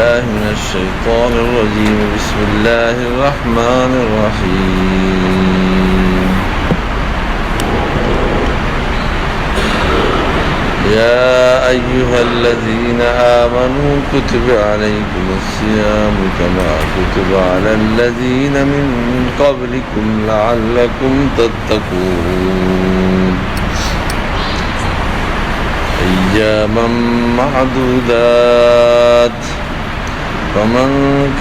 بالله من الشيطان الرجيم. بسم الله الرحمن الرحيم. يا أيها الذين آمنوا كتب عليكم الصيام كما كتب على الذين من قبلكم لعلكم تتقون أياما معدودات فمن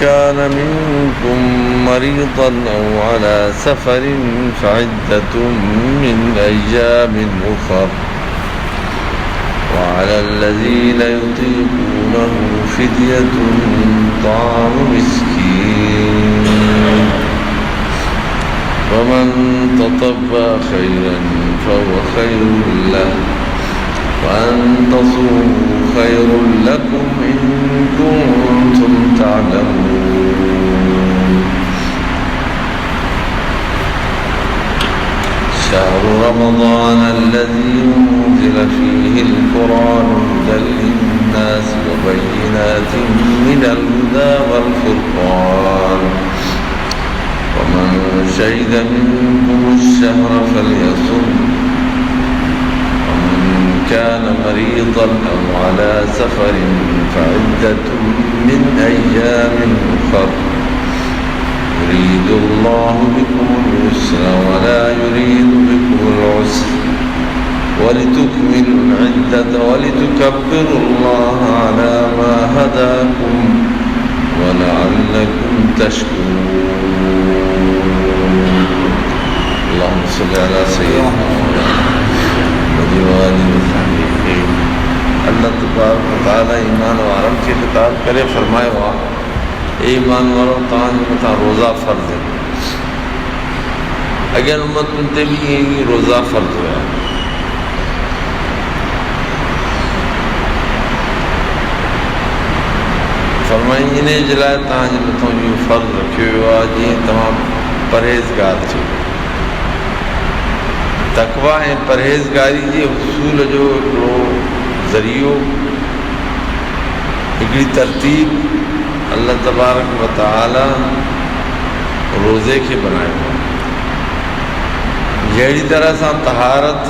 كان منكم مريضا أو على سفر فعدة من أيام أخر وعلى الذين يطيقونه فدية طعام مسكين ومن تطوع خيرا فهو خير له وأن تصوموا خير لكم إن كنتم تعلمون. شهر رمضان الذي أنزل فيه القرآن هدى للناس وبينات من الهدى والفرقان ومن شهد منكم الشهر فليصم ومن كان مريضا أو على سفر فعدة من أيام أخر يريد الله بكم اليسر ولا يريد بكم العسر ولتكملوا العدة ولتكبروا الله على ما هداكم ولعلكم تشكرون. اللهم صل على سيدنا محمد وآله وصحبه. اللہ تبارک و تعالی ایمان وارم کے خطاب کرے فرمائے ہوا ایمان والوں تاں متا روزہ فرض ہے. اگر امت تے بھی یہ روزہ فرض ہوا فرمائیں انہیں جلائے تاں متوں یہ فرض رکھو ہوا جی تمام پرہیزگار تھے. تقوی ऐं परहेज़गारी जे हुसूल जो हिकिड़ो ज़रियो हिकिड़ी तरतीब अल्लाह तबारक व तआला रोज़े खे बनायो आहे. जहिड़ी तरह सां तहारत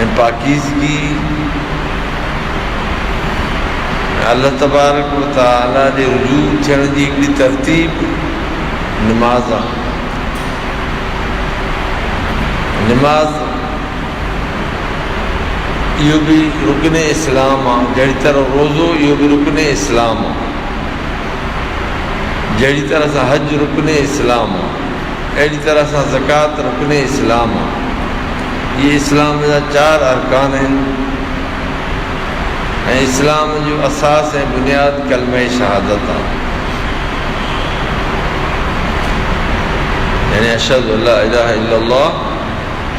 ऐं पाकीज़गी अल्लाह तबारक व तआला जे रुजू थियण जी हिकिड़ी तरतीब निमाज़ आहे. निमाज़ इहो भी रुकन इस्लाम आहे. जहिड़ी तरह रोज़ो इहो भी रुकन इस्लाम आहे. जहिड़ी तरह सां हज रुकन इस्लाम आहे अहिड़ी तरह सां ज़कात रुकन इस्लाम आहे. इहे इस्लाम जा 4 अरकान आहिनि ऐं इस्लाम जो असास ऐं बुनियाद कलमे शहादत आहे. यानी अशहदु अल्ला इलाहा इल्लल्लाह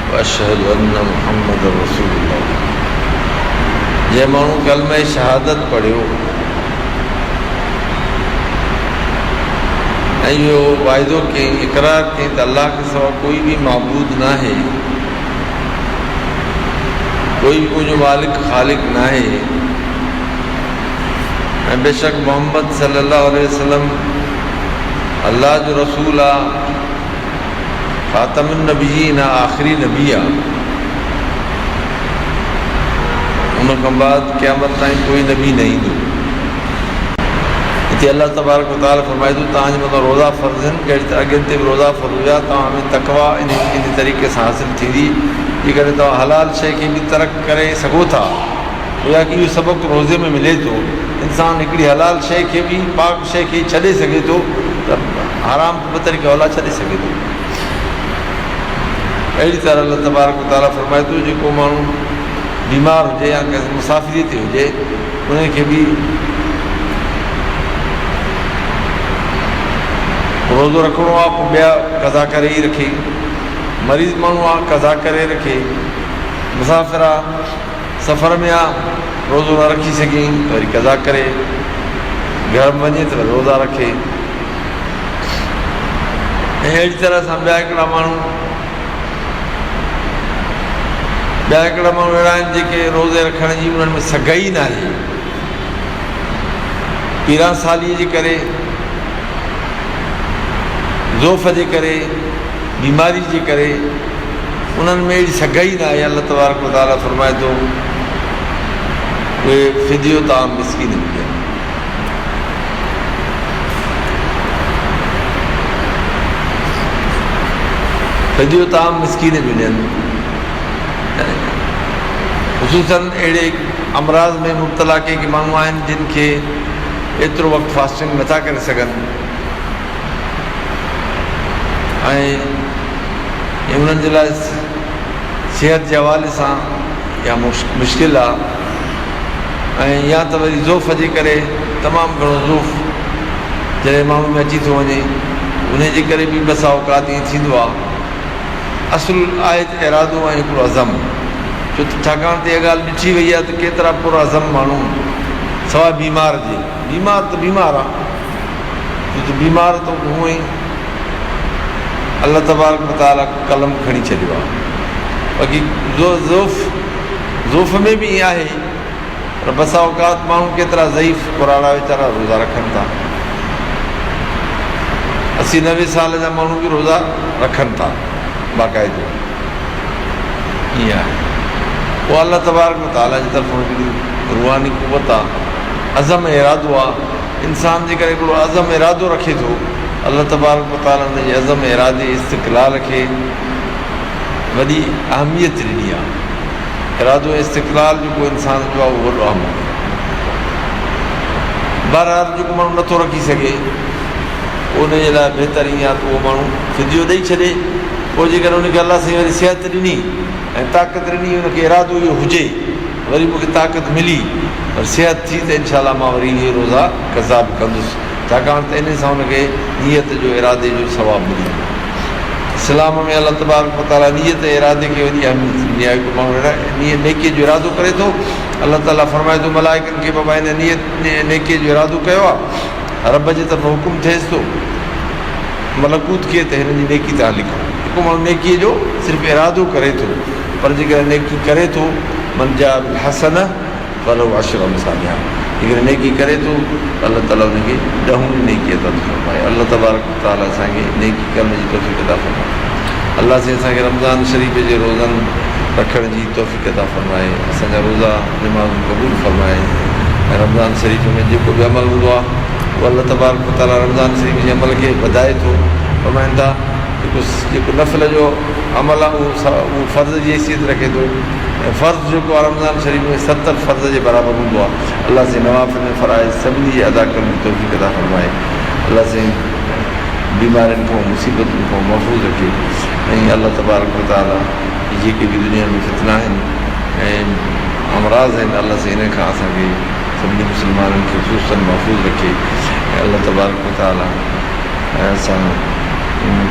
व अशहदु अन्न मुहम्मद रसूलुल्लाह. जे माण्हू कलमे शहादत पढ़ियो ऐं इहो वाइदो कयईं इक़रार कयईं त अल्लाह खे सवा कोई भी माबूद न आहे, कोई भी मुंहिंजो मालिक ख़ालिक न आहे ऐं बेशक मोहम्मद सल्लल्लाहु अलैहि वसल्लम अल्लाह जो रसूल आहे, ख़ातमुन नबिय्यीन आख़िरी नबी आहे. उन खां बाद क़यामत ताईं कोई नबी न ईंदो. हिते अल्लाह तबारक व तआला फरमाए थो तव्हांजे मथां रोज़ा फ़र्ज़ आहिनि. जहिड़ी तरह अॻियां ते बि रोज़ा फ़र्ज़ हुया तव्हां में तक़वा इन तरीक़े सां हासिल थींदी जेकॾहिं तव्हां हलाल शइ खे बि तर्क करे सघो था. गोया कि इहो सबक़ रोज़े में मिले थो. इंसान हिकिड़ी हलाल शइ खे बि पाक शइ खे छॾे सघे थो त हराम बि तरीक़े अवला छॾे सघे थो. अहिड़ी तरह अल्लाह तबारक व तआला फरमाए थो जेको माण्हू बीमार हुजे या कंहिं मुसाफ़िरी ते हुजे उनखे बि रोज़ो रखिणो आहे. पोइ ॿिया क़ज़ा करे ई रखे. मरीज़ माण्हू आहे क़ज़ा करे रखे. मुसाफ़िर आहे सफ़र में आहे रोज़ो न रखी सघे त वरी क़ज़ा करे. घर में वञे त वरी रोज़ा रखे. ऐं अहिड़ी तरह सां ॿिया हिकिड़ा माण्हू अहिड़ा आहिनि जेके रोज़े रखण जी उन्हनि में सगाई न आहे. 15 सालीअ जे करे, ज़ोफ़ जे करे, बीमारी जे करे, उन्हनि में अहिड़ी सगाई न आहे। अल्लाह तबारक व तआला फरमाए थो उहे फिदियो ताम मिस्कीन ॾियनि। फिदियो ताम मिस्कीन जो ॾियनि। ख़ुशूसन अहिड़े अमराज़ में मुब्तला के माण्हू आहिनि जिन खे एतिरो वक़्तु फास्टिंग नथा करे सघनि ऐं उन्हनि जे लाइ सिहत जे हवाले सां या मुश्किल आहे ऐं या त वरी ज़ोफ़ जे करे तमामु घणो ज़ोफ़ जॾहिं माण्हू में अची थो वञे उन जे करे बि बसा औकात ईअं थींदो आहे। असुलु आहे त इरादो ऐं हिकिड़ो अज़म, छो त छाकाणि त इहा ॻाल्हि ॾिठी वई आहे त केतिरा पुर अज़म माण्हू सवाइ बीमार जे, बीमार त बीमार आहे, छो त बीमार त हूअं ई अल्लाह तबारक व तआला कलम खणी छॾियो आहे। बाक़ी ज़ोफ़ में बि ईअं आहे, पर बसा औकात माण्हू केतिरा ज़ईफ़ पुराणा वीचारा रोज़ा रखनि था। 80-90 साल जा माण्हू बि रोज़ा रखनि था बाक़ाइदो। ईअं आहे। उहो अल्लाह तबारक व तआला जी तरफ़ां हिकिड़ी रूहानी क़ुवत आहे, अज़म इरादो आहे। इंसान जे करे हिकिड़ो अज़म इरादो रखे थो, अल्लाह तबारक व तआला हुन जे अज़म इरादे इस्तिक़लाल खे वॾी अहमियत ॾिनी आहे। इरादो इस्तिक़लाल जेको इंसान जो आहे उहो वॾो अहम आहे। बहरहाल जेको माण्हू नथो रखी सघे उन जे लाइ बहितर ईअं आहे त उहो माण्हू फिदियो ॾेई छॾे। पोइ जेकर उनखे अलाह साईं वरी सिहत ॾिनी ऐं ताक़त ॾिनी, उनखे इरादो इहो हुजे वरी मूंखे ताक़त मिली पर सिहत थी त इनशाला मां वरी इहे रोज़ा क़ज़ा बि कंदुसि, छाकाणि त इन सां हुनखे नियत जो इरादे जो सवाबु मिली। इस्लाम में अल्लाह तबारक व तआला नियत इरादे खे वॾी अहमियत ॾिनी आहे। हिकु माण्हू नेकीअ जो इरादो करे थो, अल्लाह ताला फरमाए थो मलाइकनि खे बाबा हिन नेकीअ जो इरादो कयो आहे, रब जे तरफ़ां हुकुम थिएसि थो मलकूत खे त हिन जी नेकी तव्हां लिखो। हिकु माण्हू नेकीअ जो सिर्फ़ु इरादो करे थो, पर जेकर नेकी करे थो मन जा हसन फलहु अशरु अमसालिहा, जेकर नेकी करे थो अल्लाह ताला हुनखे 10 नेकी अता फरमाए। अल्लाह तबारक व तआला असांखे नेकी करण जी तौफ़ीक़ अता फरमाए। अल्लाह साईं असांखे रमज़ान शरीफ़ जे रोज़नि रखण जी तौफ़ीक़ अता फरमाए, असांजा रोज़ा निमाज़ क़बूल फरमाए ऐं रमज़ान शरीफ़ में जेको बि अमल हूंदो आहे उहो अल्लाह तबारक व तआला रमज़ान शरीफ़ जे अमल खे वधाए थो। फरमाइनि था जेको नफ़िल जो अमल आहे उहो फ़र्ज़ जी हैसियत रखे थो ऐं फ़र्ज़ जेको आहे रमज़ान शरीफ़ में 70 फ़र्ज़ जे बराबरि हूंदो आहे। अल्लाह साईं नवाफ़िल में फ़राइज़ सभिनी जे अदा करण जी तौफ़ीक़ अता फरमाए। अल्लाह साईं बीमारियुनि खां मुसीबतुनि खां महफ़ूज़ रखे ऐं अल्लाह तबारक व तआला जेके बि दुनिया में फितना आहिनि ऐं अमराज़ आहिनि अल्लाह साईं इन खां असांखे सभिनी मुस्लमाननि खे ख़ुशूसन महफ़ूज़ रखे ऐं अल्लाह तबारक व तआला असां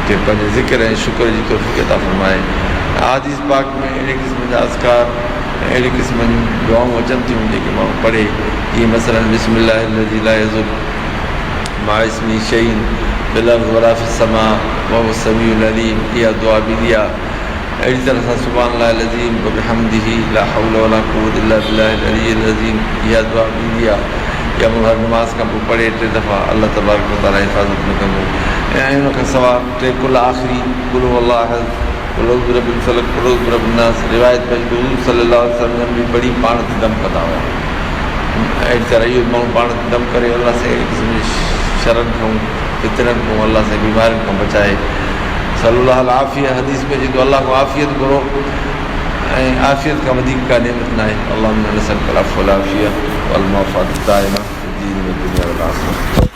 के पंहिंजे ज़िक्र ऐं शुक्र जी तौफ़ीक़ अता फरमाए। हादीस पाक में अहिड़े क़िस्म जा अज़कार अहिड़े क़िस्म जूं दुआऊं अचनि थियूं जेके माण्हू पढ़े, जीअं मसलन बिस्मिल्लाहिल्लज़ी ला यज़ुरु मा इस्मिही शैउन फ़िल अर्ज़ि वला फ़िस समा वहुव समीउल अलीम, इहा दुआ बि इहा। अहिड़ी तरह सां सुब्हानल्लाहिल अज़ीम व बिहम्दिही ला हौला वला कुव्वता इल्ला बिल्लाहिल अलिय्यिल अज़ीम, इहा दुआ बि इहा। या माण्हू हर नमाज़ खां पोइ पढ़े 3 दफ़ा अल्लाह तबारक व तआला हिफ़ाज़त न कंदो। ऐं उन खां सवाइ 3 कुल आख़िरी कुल हुवल्लाहु अहद कुल अऊज़ु बिरब्बिल फ़लक़ कुल अऊज़ु बिरब्बिन नास रिवायत में हुज़ूर सल्लल्लाहु अलैहि वसल्लम बि पढ़ी पाण ते दम कंदा हुआ। अहिड़ी तरह इहो माण्हू पाण ते दम करे अल्लाह सां अहिड़ी क़िस्म जी शरनि खां फितरनि खां अल्लाह सां बीमारियुनि खां बचाए। सल्लल्लाहु आफ़िया हदीस में चए थो अल्लाह खां आफ़ियत घुरो ऐं आफ़ियत खां वधीक का नेमत न आहे। अल्लाहुम्मा नसअलुकल अफ़्व वल आफ़िया वल मुआफ़ात दाइमा फ़िद दीन व दुनिया वल आख़िरह।